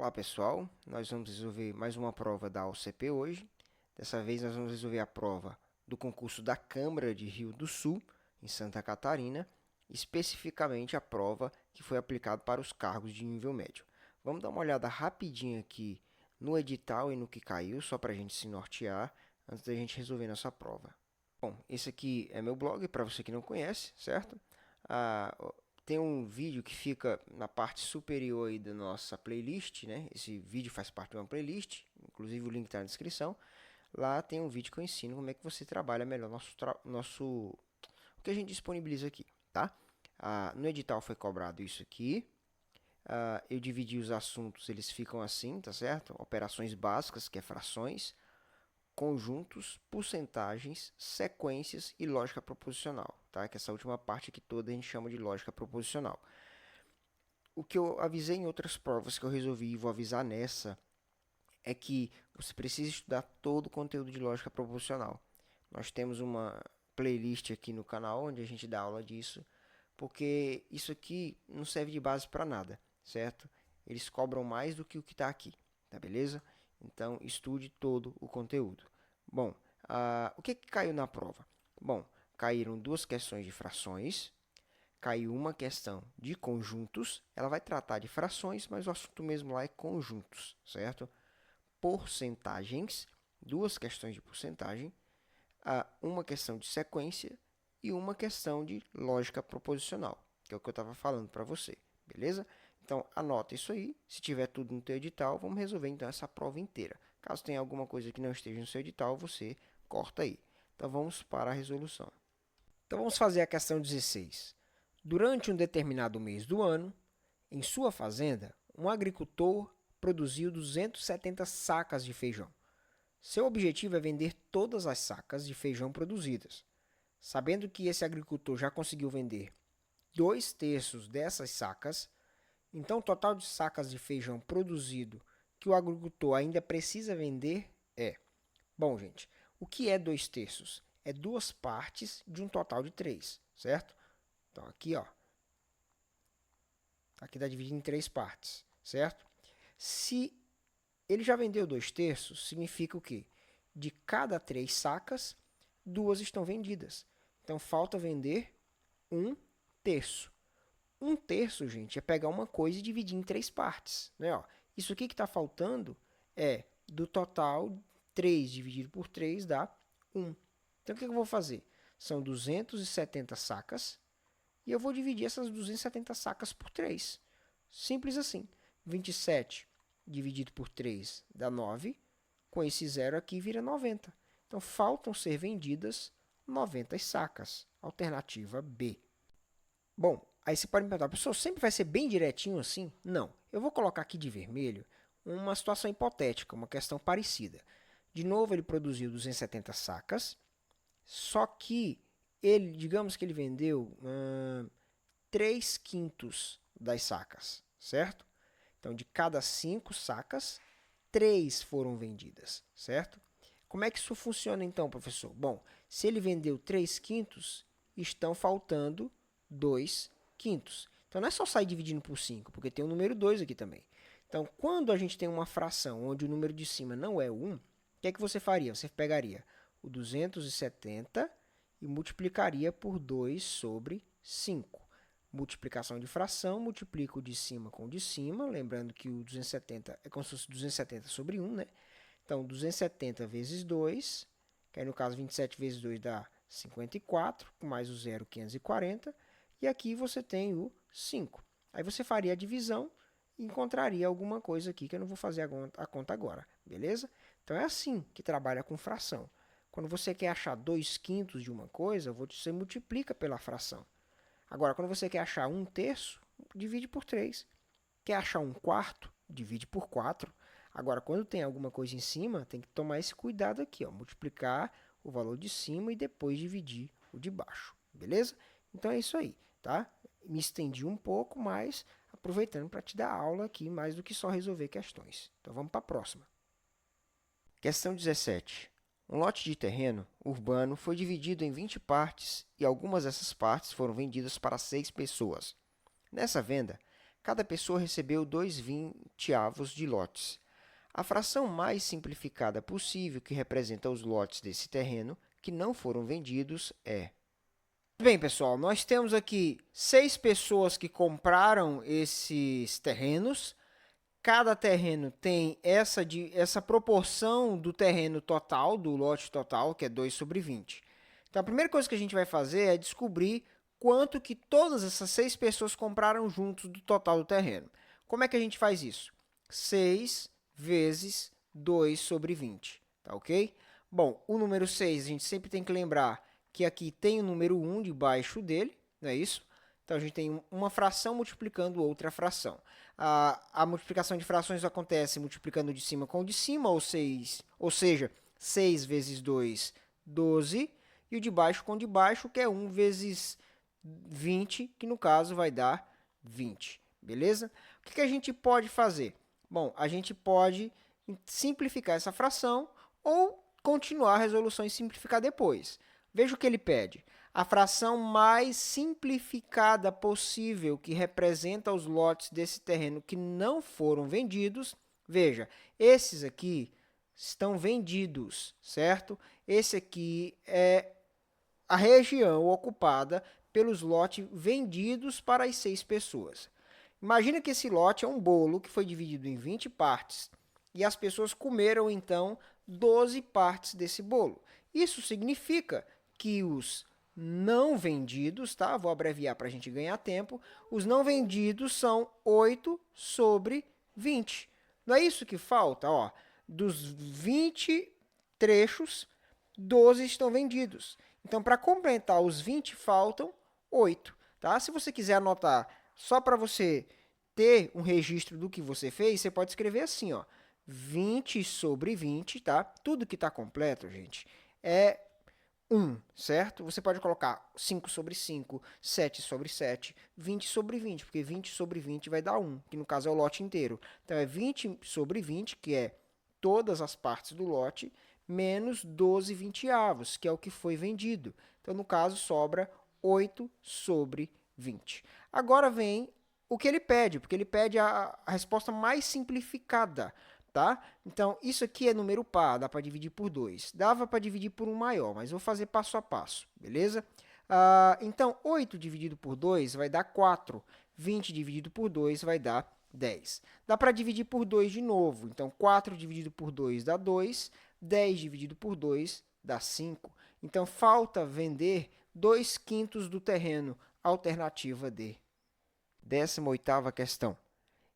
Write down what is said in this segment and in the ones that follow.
Olá pessoal, nós vamos resolver mais uma prova da OCP hoje. Dessa vez nós vamos resolver a prova do concurso da Câmara de Rio do Sul, em Santa Catarina, especificamente a prova que foi aplicada para os cargos de nível médio. Vamos dar uma olhada rapidinho aqui no edital e no que caiu, só para a gente se nortear antes da gente resolver nossa prova. Bom, esse aqui é meu blog, para você que não conhece, certo? Tem um vídeo que fica na parte superior aí da nossa playlist, né? Esse vídeo faz parte de uma playlist, inclusive o link está na descrição. Lá tem um vídeo que eu ensino como é que você trabalha melhor o que a gente disponibiliza aqui, tá? No edital foi cobrado isso aqui. Eu dividi os assuntos, eles ficam assim, tá certo? Operações básicas, que é frações, conjuntos, porcentagens, sequências e lógica proposicional, tá? Que essa última parte aqui toda a gente chama de lógica proposicional. O que eu avisei em outras provas que eu resolvi e vou avisar nessa é que você precisa estudar todo o conteúdo de lógica proposicional. Nós temos uma playlist aqui no canal onde a gente dá aula disso, porque isso aqui não serve de base para nada, certo? Eles cobram mais do que o que está aqui, tá beleza? Então, estude todo o conteúdo. Bom, o que caiu na prova? Bom, caíram duas questões de frações, caiu uma questão de conjuntos. Ela vai tratar de frações, mas o assunto mesmo lá é conjuntos, certo? Porcentagens, duas questões de porcentagem, uma questão de sequência e uma questão de lógica proposicional, que é o que eu estava falando para você, beleza? Então, anota isso aí. Se tiver tudo no teu edital, vamos resolver então essa prova inteira. Caso tenha alguma coisa que não esteja no seu edital, você corta aí. Então, vamos para a resolução. Então, vamos fazer a questão 16. Durante um determinado mês do ano, em sua fazenda, um agricultor produziu 270 sacas de feijão. Seu objetivo é vender todas as sacas de feijão produzidas. Sabendo que esse agricultor já conseguiu vender 2/3 dessas sacas, então o total de sacas de feijão produzido que o agricultor ainda precisa vender é... Bom, gente, o que é 2/3? É duas partes de um total de 3, certo? Então aqui, ó, aqui está dividido em 3 partes, certo? Se ele já vendeu 2/3, significa o quê? De cada 3 sacas, 2 estão vendidas. Então, falta vender 1/3. 1/3, gente, é pegar uma coisa e dividir em 3 partes. Né? Ó, isso aqui que está faltando é do total, 3 dividido por 3 dá 1. Então, o que eu vou fazer? São 270 sacas e eu vou dividir essas 270 sacas por 3. Simples assim. 27 dividido por 3 dá 9. Com esse zero aqui vira 90. Então, faltam ser vendidas 90 sacas. Alternativa B. Bom, aí você pode me perguntar, professor, sempre vai ser bem direitinho assim? Não. Eu vou colocar aqui de vermelho uma situação hipotética, uma questão parecida. De novo, ele produziu 270 sacas, só que ele, digamos que ele vendeu 3/5 das sacas, certo? Então, de cada 5 sacas, 3 foram vendidas, certo? Como é que isso funciona então, professor? Bom, se ele vendeu 3/5, estão faltando 2/5. Então, não é só sair dividindo por 5, porque tem o número 2 aqui também. Então, quando a gente tem uma fração onde o número de cima não é 1, o que é que você faria? Você pegaria o 270 e multiplicaria por 2/5. Multiplicação de fração, multiplica o de cima com o de cima, lembrando que o 270 é como se fosse 270 sobre 1, né? Então, 270 vezes 2, que aí no caso 27 vezes 2 dá 54, com mais o zero, 540, e aqui você tem o 5. Aí você faria a divisão e encontraria alguma coisa aqui, que eu não vou fazer a conta agora, beleza? Então, é assim que trabalha com fração. Quando você quer achar 2/5 de uma coisa, você multiplica pela fração. Agora, quando você quer achar 1/3, divide por 3. Quer achar 1/4? Divide por 4. Agora, quando tem alguma coisa em cima, tem que tomar esse cuidado aqui, ó, multiplicar o valor de cima e depois dividir o de baixo, beleza? Então, é isso aí, tá? Me estendi um pouco, mas aproveitando para te dar aula aqui, mais do que só resolver questões. Então, vamos para a próxima. Questão 17. Um lote de terreno urbano foi dividido em 20 partes e algumas dessas partes foram vendidas para 6 pessoas. Nessa venda, cada pessoa recebeu 2/20 de lotes. A fração mais simplificada possível, que representa os lotes desse terreno que não foram vendidos, é... Bem, pessoal, nós temos aqui 6 pessoas que compraram esses terrenos. Cada terreno tem essa proporção do terreno total, do lote total, que é 2/20. Então, a primeira coisa que a gente vai fazer é descobrir quanto que todas essas 6 pessoas compraram juntos do total do terreno. Como é que a gente faz isso? 6 vezes 2/20, tá ok? Bom, o número 6, a gente sempre tem que lembrar que aqui tem o número 1 debaixo dele, não é isso? Então, a gente tem uma fração multiplicando outra fração. A multiplicação de frações acontece multiplicando o de cima com o de cima, ou seja, 6 vezes 2, 12, e o de baixo com o de baixo, que é 1 vezes 20, que no caso vai dar 20, beleza? O que a gente pode fazer? Bom, a gente pode simplificar essa fração ou continuar a resolução e simplificar depois. Veja o que ele pede. A fração mais simplificada possível, que representa os lotes desse terreno que não foram vendidos. Veja, esses aqui estão vendidos, certo? Esse aqui é a região ocupada pelos lotes vendidos para as 6 pessoas. Imagina que esse lote é um bolo que foi dividido em 20 partes e as pessoas comeram, então, 12 partes desse bolo. Isso significa que os não vendidos, tá? Vou abreviar para a gente ganhar tempo. Os não vendidos são 8/20. Não é isso que falta? Ó, dos 20 trechos, 12 estão vendidos. Então, para completar os 20, faltam 8. Tá? Se você quiser anotar só para você ter um registro do que você fez, você pode escrever assim, ó, 20/20, tá? Tudo que está completo, gente, é 1, certo? Você pode colocar 5/5, 7/7, 20/20, porque 20/20 vai dar 1, que no caso é o lote inteiro. Então, é 20/20, que é todas as partes do lote, menos 12/20, que é o que foi vendido. Então, no caso, sobra 8/20. Agora vem o que ele pede, porque ele pede a resposta mais simplificada. Tá? Então, isso aqui é número par, dá para dividir por 2. Dava para dividir por um maior, mas vou fazer passo a passo, beleza? Então, 8 dividido por 2 vai dar 4. 20 dividido por 2 vai dar 10. Dá para dividir por 2 de novo. Então, 4 dividido por 2 dá 2. 10 dividido por 2 dá 5. Então, falta vender 2/5 do terreno. Alternativa D. 18ª questão.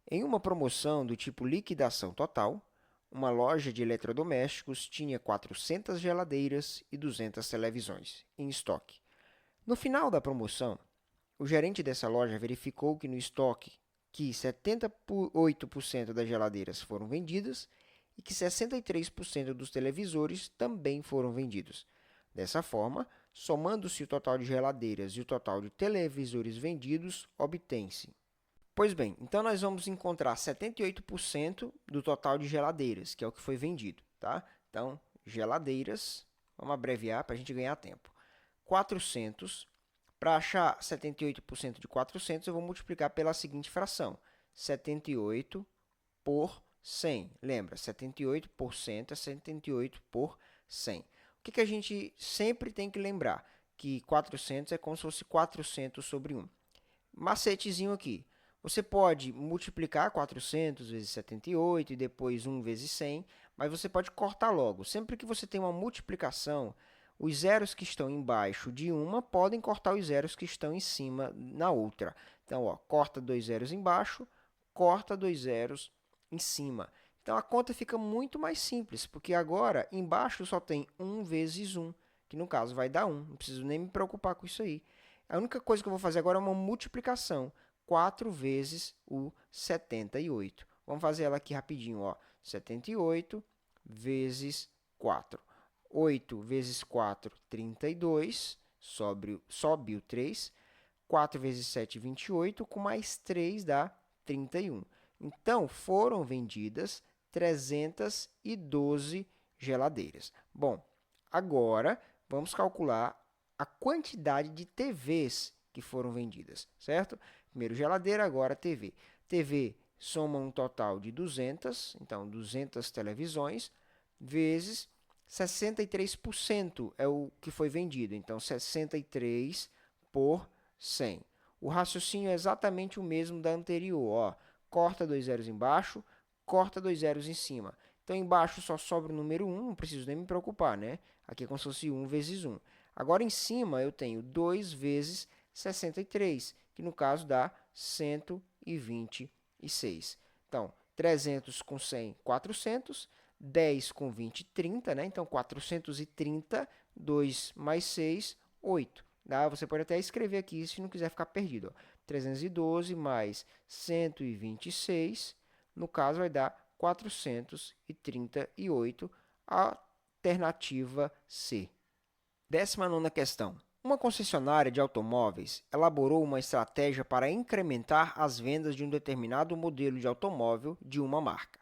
Em uma promoção do tipo liquidação total, uma loja de eletrodomésticos tinha 400 geladeiras e 200 televisões em estoque. No final da promoção, o gerente dessa loja verificou que no estoque 78% das geladeiras foram vendidas e que 63% dos televisores também foram vendidos. Dessa forma, somando-se o total de geladeiras e o total de televisores vendidos, obtém-se. Pois bem, então nós vamos encontrar 78% do total de geladeiras, que é o que foi vendido, tá? Então, geladeiras, vamos abreviar para a gente ganhar tempo. 400, para achar 78% de 400, eu vou multiplicar pela seguinte fração, 78 por 100. Lembra, 78% é 78 por 100. O que a gente sempre tem que lembrar? Que 400 é como se fosse 400 sobre 1. Macetezinho aqui. Você pode multiplicar 400 vezes 78 e depois 1 vezes 100, mas você pode cortar logo. Sempre que você tem uma multiplicação, os zeros que estão embaixo de uma podem cortar os zeros que estão em cima na outra. Então, ó, corta 2 zeros embaixo, corta 2 zeros em cima. Então, a conta fica muito mais simples, porque agora embaixo só tem 1 vezes 1, que no caso vai dar 1. Não preciso nem me preocupar com isso aí. A única coisa que eu vou fazer agora é uma multiplicação. 4 vezes o 78. Vamos fazer ela aqui rapidinho, ó. 78 vezes 4. 8 vezes 4, 32. Sobe o 3. 4 vezes 7, 28. Com mais 3 dá 31. Então, foram vendidas 312 geladeiras. Bom, agora vamos calcular a quantidade de TVs que foram vendidas, certo? Primeiro geladeira, agora TV. TV soma um total de 200, então 200 televisões, vezes 63% é o que foi vendido, então 63 por 100. O raciocínio é exatamente o mesmo da anterior, ó. Corta 2 zeros embaixo, corta 2 zeros em cima. Então, embaixo só sobra o número 1, não preciso nem me preocupar, né? Aqui é como se fosse 1 vezes 1. Agora, em cima, eu tenho 2 vezes 63, que no caso dá 126. Então, 300 com 100, 400. 10 com 20, 30, né? Então, 430, 2 mais 6, 8. Tá? Você pode até escrever aqui se não quiser ficar perdido. Ó. 312 mais 126, no caso, vai dar 438, alternativa C. 19ª questão. Uma concessionária de automóveis elaborou uma estratégia para incrementar as vendas de um determinado modelo de automóvel de uma marca.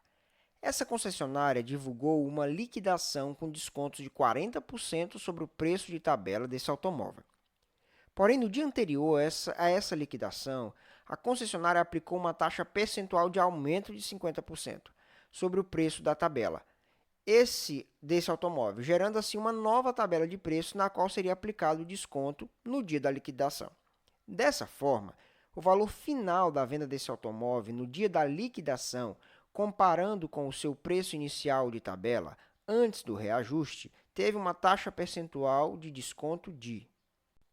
Essa concessionária divulgou uma liquidação com descontos de 40% sobre o preço de tabela desse automóvel. Porém, no dia anterior a essa liquidação, a concessionária aplicou uma taxa percentual de aumento de 50% sobre o preço da tabela desse automóvel, gerando assim uma nova tabela de preços na qual seria aplicado o desconto no dia da liquidação. Dessa forma, o valor final da venda desse automóvel no dia da liquidação, comparando com o seu preço inicial de tabela, antes do reajuste, teve uma taxa percentual de desconto de...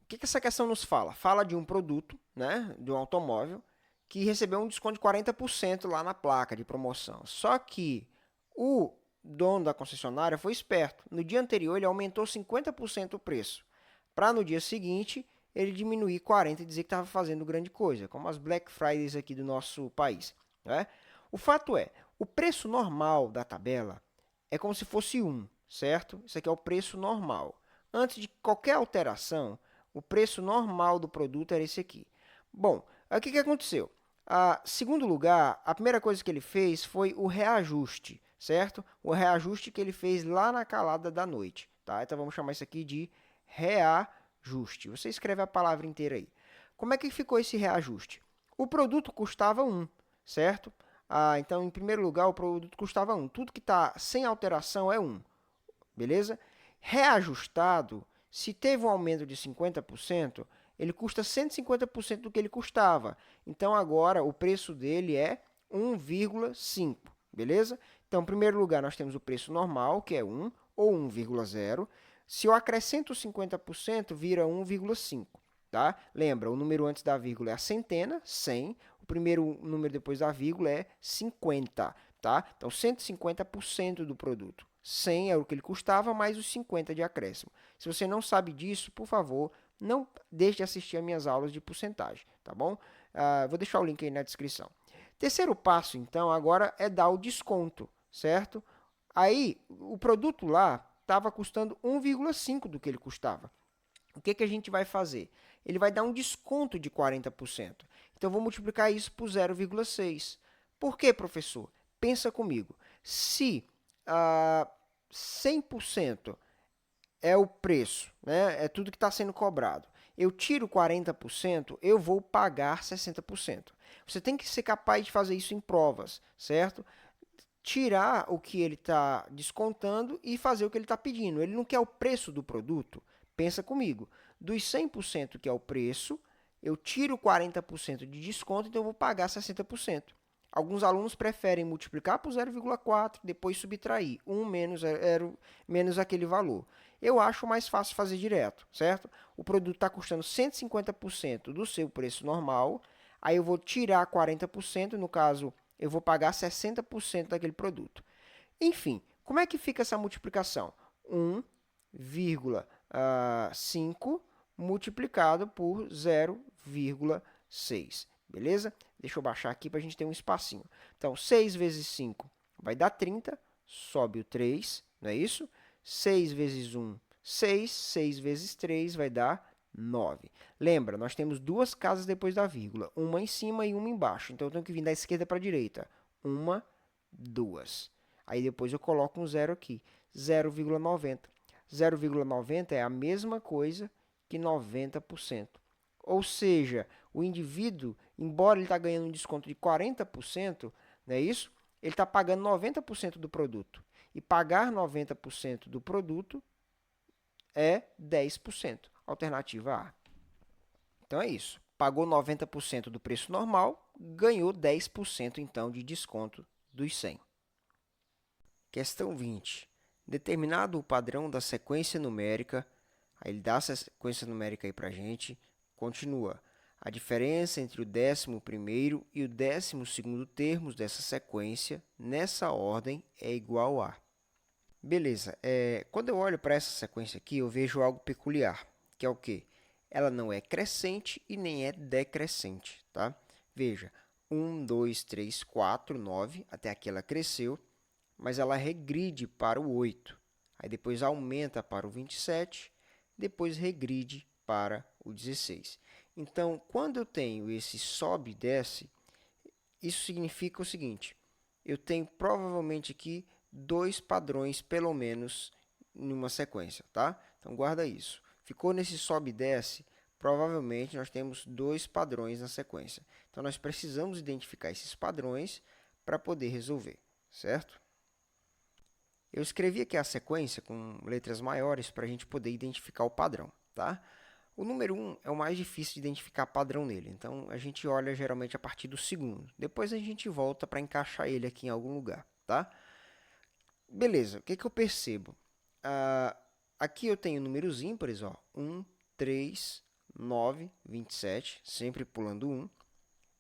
O que essa questão nos fala? Fala de um produto, né, de um automóvel, que recebeu um desconto de 40% lá na placa de promoção. Só que o dono da concessionária foi esperto. No dia anterior, ele aumentou 50% o preço, para no dia seguinte ele diminuir 40% e dizer que estava fazendo grande coisa, como as Black Fridays aqui do nosso país. Né? O fato é, o preço normal da tabela é como se fosse 1, certo? Isso aqui é o preço normal. Antes de qualquer alteração, o preço normal do produto era esse aqui. Bom, aí o que aconteceu? Segundo lugar, a primeira coisa que ele fez foi o reajuste, certo? O reajuste que ele fez lá na calada da noite, tá? Então, vamos chamar isso aqui de reajuste. Você escreve a palavra inteira aí. Como é que ficou esse reajuste? O produto custava 1, certo? Então, em primeiro lugar, o produto custava 1. Tudo que está sem alteração é 1, beleza? Reajustado, se teve um aumento de 50%, ele custa 150% do que ele custava. Então, agora, o preço dele é 1,5, beleza? Então, em primeiro lugar, nós temos o preço normal, que é 1, ou 1,0. Se eu acrescento 50%, vira 1,5, tá? Lembra, o número antes da vírgula é a centena, 100. O primeiro número depois da vírgula é 50, tá? Então, 150% do produto. 100 é o que ele custava, mais os 50 de acréscimo. Se você não sabe disso, por favor, não deixe de assistir as minhas aulas de porcentagem, tá bom? Vou deixar o link aí na descrição. Terceiro passo, então, agora é dar o desconto, certo? Aí, o produto lá estava custando 1,5 do que ele custava. O que a gente vai fazer? Ele vai dar um desconto de 40%. Então, eu vou multiplicar isso por 0,6. Por quê, professor? Pensa comigo. Se 100% é o preço, né? É tudo que está sendo cobrado. Eu tiro 40%, eu vou pagar 60%. Você tem que ser capaz de fazer isso em provas, certo? Tirar o que ele está descontando e fazer o que ele está pedindo. Ele não quer o preço do produto? Pensa comigo. Dos 100% que é o preço, eu tiro 40% de desconto, então eu vou pagar 60%. Alguns alunos preferem multiplicar por 0,4, depois subtrair 1 menos aquele valor. Eu acho mais fácil fazer direto, certo? O produto está custando 150% do seu preço normal, aí eu vou tirar 40%, no caso, eu vou pagar 60% daquele produto. Enfim, como é que fica essa multiplicação? 1,5 multiplicado por 0,6, beleza? Deixa eu baixar aqui para a gente ter um espacinho. Então, 6 vezes 5 vai dar 30, sobe o 3, não é isso? 6 vezes 1, 6. 6 vezes 3 vai dar 9. Lembra, nós temos duas casas depois da vírgula, uma em cima e uma embaixo. Então, eu tenho que vir da esquerda para a direita. 1, 2. Aí, depois eu coloco um zero aqui, 0,90. 0,90 é a mesma coisa que 90%. Ou seja, o indivíduo embora ele está ganhando um desconto de 40%, não é isso? Ele está pagando 90% do produto. E pagar 90% do produto é 10%. Alternativa A. Então é isso. Pagou 90% do preço normal, ganhou 10% então de desconto dos 100. Questão 20. Determinado o padrão da sequência numérica, aí ele dá a sequência numérica aí para a gente, continua. A diferença entre o 11º e o 12º termos dessa sequência, nessa ordem, é igual a... Beleza, quando eu olho para essa sequência aqui, eu vejo algo peculiar, que é o quê? Ela não é crescente e nem é decrescente, tá? Veja, 1, 2, 3, 4, 9, até aqui ela cresceu, mas ela regride para o 8. Aí depois aumenta para o 27, depois regride para o 16. Então, quando eu tenho esse sobe e desce, isso significa o seguinte, eu tenho provavelmente aqui dois padrões, pelo menos, em uma sequência, tá? Então, guarda isso. Ficou nesse sobe e desce, provavelmente nós temos dois padrões na sequência. Então, nós precisamos identificar esses padrões para poder resolver, certo? Eu escrevi aqui a sequência com letras maiores para a gente poder identificar o padrão, tá? O número 1 é o mais difícil de identificar padrão nele, então a gente olha geralmente a partir do segundo. Depois a gente volta para encaixar ele aqui em algum lugar, tá? Beleza, o que eu percebo? Aqui eu tenho números ímpares, ó, 1, 3, 9, 27, sempre pulando 1.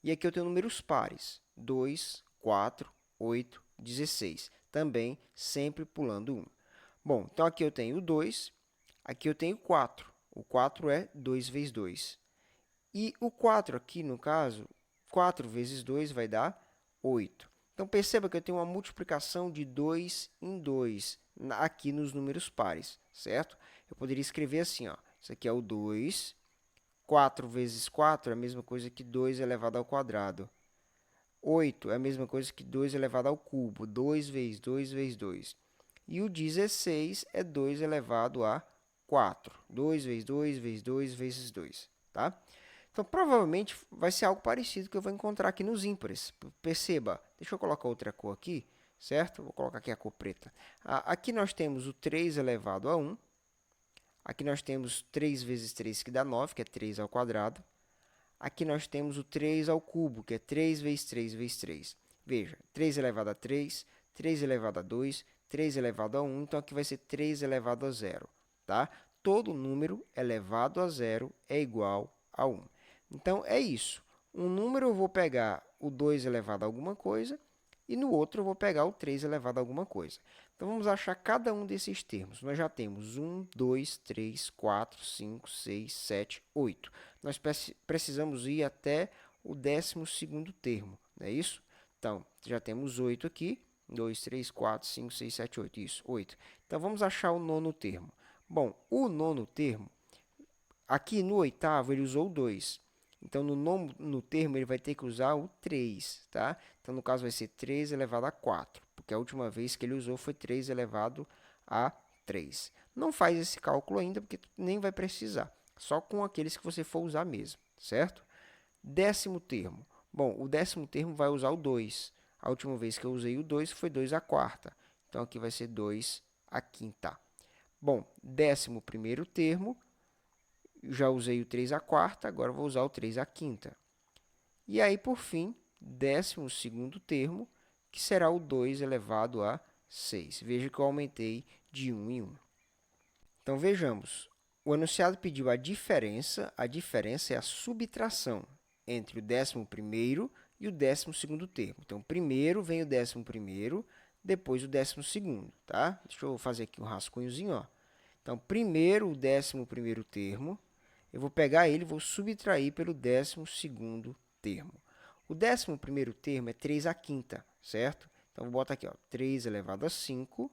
E aqui eu tenho números pares, 2, 4, 8, 16, também sempre pulando 1. Bom, então aqui eu tenho 2, aqui eu tenho 4. O 4 é 2 vezes 2. E o 4 aqui, no caso, 4 vezes 2 vai dar 8. Então, perceba que eu tenho uma multiplicação de 2 em 2 aqui nos números pares, certo? Eu poderia escrever assim, ó, isso aqui é o 2, 4 vezes 4 é a mesma coisa que 2 elevado ao quadrado. 8 é a mesma coisa que 2 elevado ao cubo, 2 vezes 2 vezes 2. E o 16 é 2 elevado a 4. 2 vezes 2 vezes 2 vezes 2, tá? Então, provavelmente, vai ser algo parecido que eu vou encontrar aqui nos ímpares. Perceba, deixa eu colocar outra cor aqui, certo? Vou colocar aqui a cor preta. Aqui nós temos o 3 elevado a 1. Aqui nós temos 3 vezes 3, que dá 9, que é 3 ao quadrado. Aqui nós temos o 3 ao cubo, que é 3 vezes 3 vezes 3. Veja, 3 elevado a 3, 3 elevado a 2, 3 elevado a 1. Então, aqui vai ser 3 elevado a 0, tá? Todo número elevado a 0 é igual a 1. Então, é isso. Um número eu vou pegar o 2 elevado a alguma coisa e no outro eu vou pegar o 3 elevado a alguma coisa. Então, vamos achar cada um desses termos. Nós já temos 1, 2, 3, 4, 5, 6, 7, 8. Nós precisamos ir até o 12º termo, não é isso? Então, já temos 8 aqui. 2, 3, 4, 5, 6, 7, 8. Isso, 8. Então, vamos achar o nono termo. Bom, o nono termo, aqui no oitavo, ele usou o 2. Então, no termo, ele vai ter que usar o 3, tá? Então, no caso, vai ser 3 elevado a 4, porque a última vez que ele usou foi 3 elevado a 3. Não faz esse cálculo ainda, porque nem vai precisar. Só com aqueles que você for usar mesmo, certo? Décimo termo. Bom, o décimo termo vai usar o 2. A última vez que eu usei o 2 foi 2 a quarta. Então, aqui vai ser 2 a quinta. Bom, 11º termo, já usei o 3 a quarta, agora vou usar o 3 a quinta. E aí, por fim, 12º termo, que será o 2 elevado a 6. Veja que eu aumentei de 1 em 1. Então, vejamos. O enunciado pediu a diferença é a subtração entre o 11º e o 12º termo. Então, primeiro vem o 11º, depois o 12º, tá? Deixa eu fazer aqui um rascunhozinho, ó. Então, primeiro o 11º termo, eu vou pegar ele e vou subtrair pelo 12º termo. O 11º termo é 3 a quinta, certo? Então, vou botar aqui, ó, 3 elevado a 5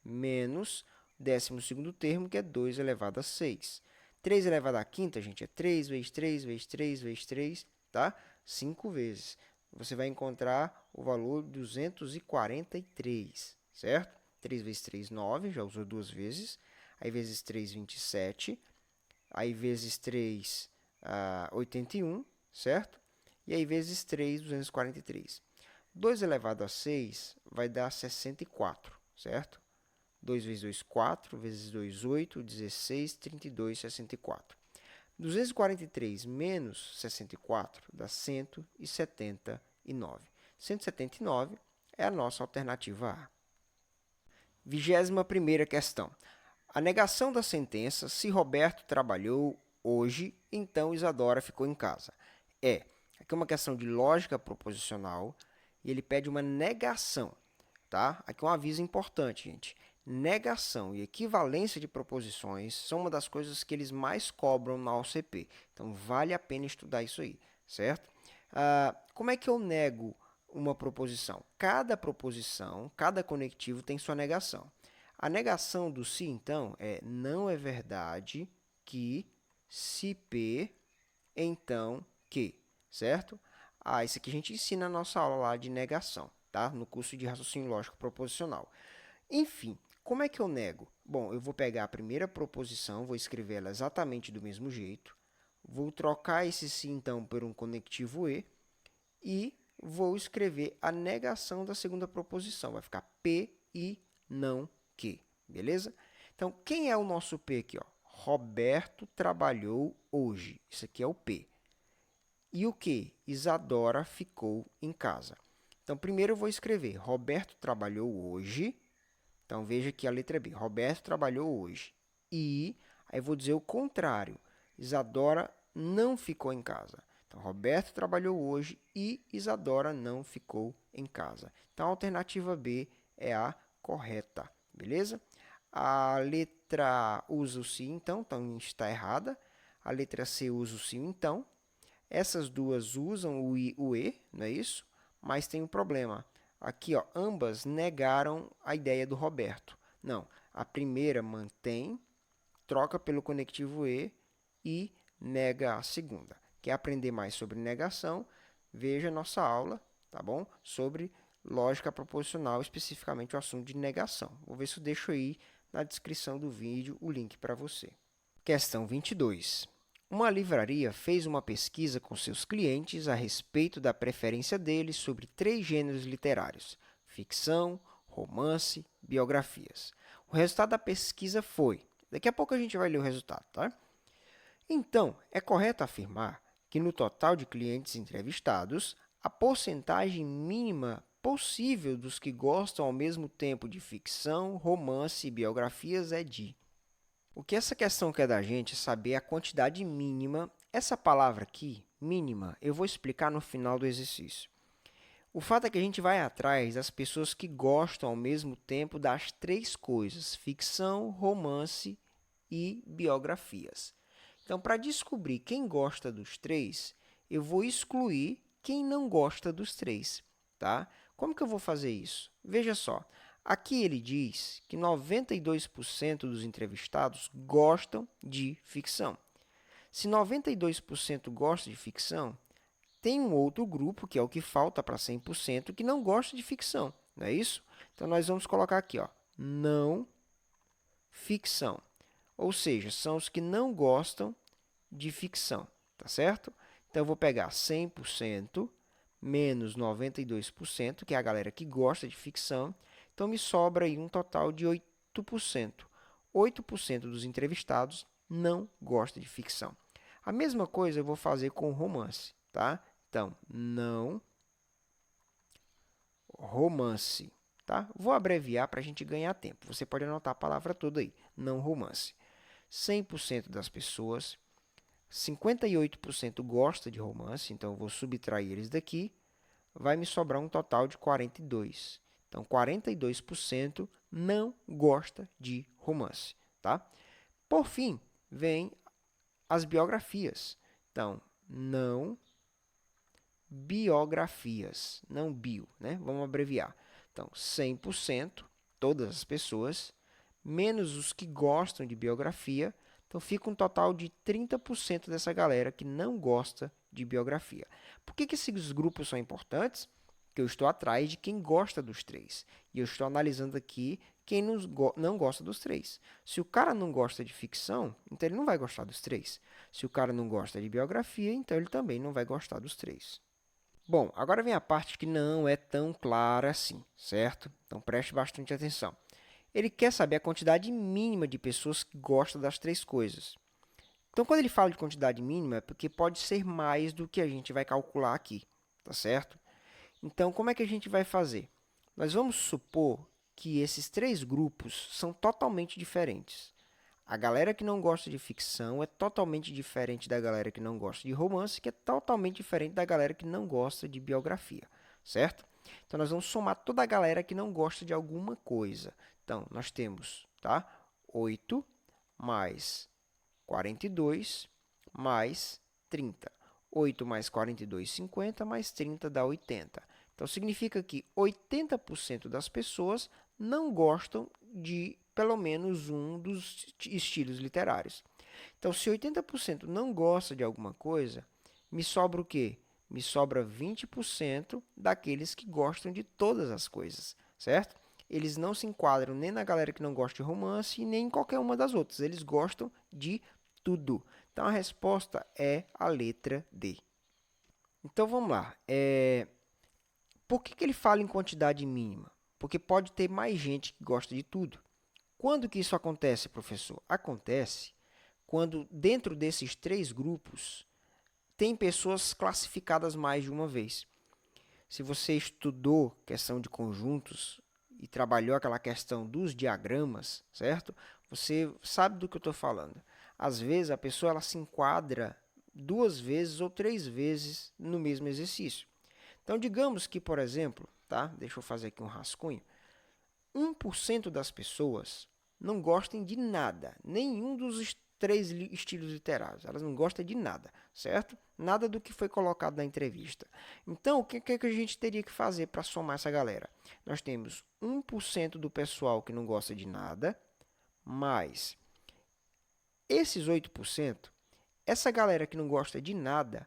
menos o 12º termo, que é 2 elevado a 6. 3 elevado a quinta, gente, é 3 vezes 3 vezes 3 vezes 3, tá? 5 vezes. Você vai encontrar o valor 243, certo? 3 vezes 3, 9, já usou duas vezes. Aí, vezes 3, 27. Aí, vezes 3, 81, certo? E aí, vezes 3, 243. 2 elevado a 6 vai dar 64, certo? 2 vezes 2, 4, vezes 2, 8, 16, 32, 64. 243 menos 64 dá 179. 179 é a nossa alternativa A. 21ª questão. A negação da sentença, se Roberto trabalhou hoje, então Isadora ficou em casa. Aqui é uma questão de lógica proposicional e ele pede uma negação, tá? Aqui é um aviso importante, gente. Negação e equivalência de proposições são uma das coisas que eles mais cobram na OCP. Então, vale a pena estudar isso aí, certo? Como é que eu nego uma proposição? Cada proposição, cada conectivo tem sua negação. A negação do se, então, é não é verdade que, se P, então que, certo? Isso aqui a gente ensina na nossa aula lá de negação, tá? No curso de raciocínio lógico proposicional. Enfim, como é que eu nego? Bom, eu vou pegar a primeira proposição, vou escrever ela exatamente do mesmo jeito, vou trocar esse se, então, por um conectivo e vou escrever a negação da segunda proposição. Vai ficar P e não que, beleza? Então, quem é o nosso P aqui? Ó? Roberto trabalhou hoje. Isso aqui é o P. E o que? Isadora ficou em casa. Então, primeiro eu vou escrever Roberto trabalhou hoje. Então, veja aqui a letra B. Roberto trabalhou hoje. E aí vou dizer o contrário. Isadora não ficou em casa. Então, Roberto trabalhou hoje e Isadora não ficou em casa. Então, a alternativa B é a correta, beleza? A letra A usa o se, então está errada. A letra C usa o se, então. Essas duas usam o I, o E, não é isso? Mas tem um problema. Aqui, ó, ambas negaram a ideia do Roberto. Não, a primeira mantém, troca pelo conectivo e nega a segunda. Quer aprender mais sobre negação? Veja nossa aula, tá bom? Sobre lógica proposicional, especificamente o assunto de negação. Vou ver se eu deixo aí na descrição do vídeo o link para você. Questão 22. Uma livraria fez uma pesquisa com seus clientes a respeito da preferência deles sobre 3 gêneros literários: ficção, romance, biografias. O resultado da pesquisa foi... Daqui a pouco a gente vai ler o resultado, tá? Então, é correto afirmar que no total de clientes entrevistados, a porcentagem mínima possível dos que gostam ao mesmo tempo de ficção, romance e biografias é de... O que essa questão quer da gente é saber a quantidade mínima. Essa palavra aqui, mínima, eu vou explicar no final do exercício. O fato é que a gente vai atrás das pessoas que gostam ao mesmo tempo das 3 coisas: ficção, romance e biografias. Então, para descobrir quem gosta dos 3, eu vou excluir quem não gosta dos 3, tá? Como que eu vou fazer isso? Veja só. Aqui ele diz que 92% dos entrevistados gostam de ficção. Se 92% gostam de ficção, tem um outro grupo, que é o que falta para 100%, que não gosta de ficção, não é isso? Então, nós vamos colocar aqui, ó, não ficção. Ou seja, são os que não gostam de ficção, tá certo? Então, eu vou pegar 100% menos 92%, que é a galera que gosta de ficção. Então, me sobra aí um total de 8%. 8% dos entrevistados não gosta de ficção. A mesma coisa eu vou fazer com romance, tá? Então, não romance, tá? Vou abreviar para a gente ganhar tempo. Você pode anotar a palavra toda aí, não romance. 100% das pessoas, 58% gosta de romance, então eu vou subtrair eles daqui, vai me sobrar um total de 42%. Então, 42% não gosta de romance, tá? Por fim, vem as biografias. Então, não biografias, não bio, né? Vamos abreviar. Então, 100%, todas as pessoas, menos os que gostam de biografia. Então, fica um total de 30% dessa galera que não gosta de biografia. Por que esses grupos são importantes? Porque eu estou atrás de quem gosta dos 3. E eu estou analisando aqui quem não gosta dos 3. Se o cara não gosta de ficção, então ele não vai gostar dos 3. Se o cara não gosta de biografia, então ele também não vai gostar dos 3. Bom, agora vem a parte que não é tão clara assim, certo? Então preste bastante atenção. Ele quer saber a quantidade mínima de pessoas que gostam das três coisas. Então, quando ele fala de quantidade mínima, é porque pode ser mais do que a gente vai calcular aqui, tá certo? Então, como é que a gente vai fazer? Nós vamos supor que esses três grupos são totalmente diferentes. A galera que não gosta de ficção é totalmente diferente da galera que não gosta de romance, que é totalmente diferente da galera que não gosta de biografia, certo? Então, nós vamos somar toda a galera que não gosta de alguma coisa. Então, nós temos, tá? 8 mais 42 mais 30. 8 mais 42, 50, mais 30 dá 80. Então, significa que 80% das pessoas não gostam de pelo menos um dos estilos literários. Então, se 80% não gosta de alguma coisa, me sobra o quê? Me sobra 20% daqueles que gostam de todas as coisas, certo? Eles não se enquadram nem na galera que não gosta de romance, nem em qualquer uma das outras. Eles gostam de tudo. Então, a resposta é a letra D. Então, vamos lá. Por que ele fala em quantidade mínima? Porque pode ter mais gente que gosta de tudo. Quando que isso acontece, professor? Acontece quando dentro desses três grupos tem pessoas classificadas mais de uma vez. Se você estudou questão de conjuntos e trabalhou aquela questão dos diagramas, certo? Você sabe do que eu estou falando. Às vezes a pessoa ela se enquadra duas vezes ou três vezes no mesmo exercício. Então, digamos que, por exemplo, tá? Deixa eu fazer aqui um rascunho. 1% das pessoas não gostem de nada, nenhum dos três estilos literários. Elas não gostam de nada, certo? Nada do que foi colocado na entrevista. Então, o que a gente teria que fazer para somar essa galera? Nós temos 1% do pessoal que não gosta de nada, mais esses 8%, essa galera que não gosta de nada,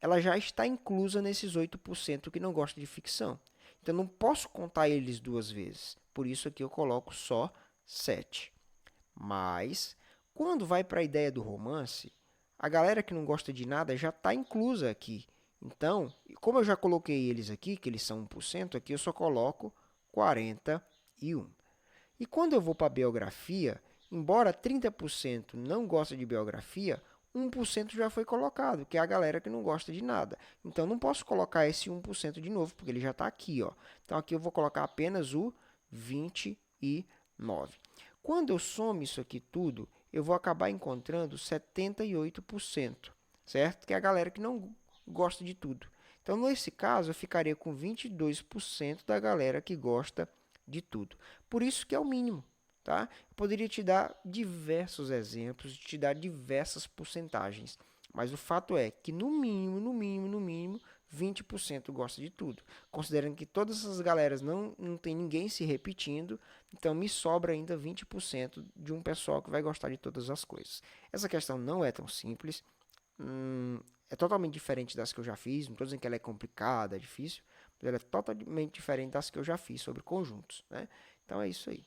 ela já está inclusa nesses 8% que não gosta de ficção. Então, eu não posso contar eles duas vezes. Por isso aqui eu coloco só 7. Mas, quando vai para a ideia do romance, a galera que não gosta de nada já está inclusa aqui. Então, como eu já coloquei eles aqui, que eles são 1%, aqui eu só coloco 41. E quando eu vou para a biografia, embora 30% não gosta de biografia, 1% já foi colocado, que é a galera que não gosta de nada. Então, não posso colocar esse 1% de novo, porque ele já está aqui. Ó. Então, aqui eu vou colocar apenas o 29. Quando eu somo isso aqui tudo, eu vou acabar encontrando 78%, certo? Que é a galera que não gosta de tudo. Então, nesse caso, eu ficaria com 22% da galera que gosta de tudo. Por isso que é o mínimo. Tá? Eu poderia te dar diversos exemplos, te dar diversas porcentagens, mas o fato é que no mínimo, 20% gosta de tudo. Considerando que todas essas galeras não tem ninguém se repetindo, então me sobra ainda 20% de um pessoal que vai gostar de todas as coisas. Essa questão não é tão simples, é totalmente diferente das que eu já fiz, não estou dizendo que ela é complicada, é difícil, mas ela é totalmente diferente das que eu já fiz sobre conjuntos. Né? Então é isso aí.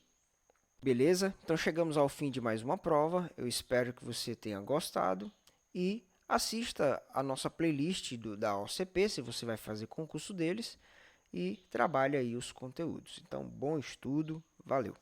Beleza? Então chegamos ao fim de mais uma prova. Eu espero que você tenha gostado e assista a nossa playlist da OCP, se você vai fazer concurso deles, e trabalhe aí os conteúdos. Então, bom estudo, valeu!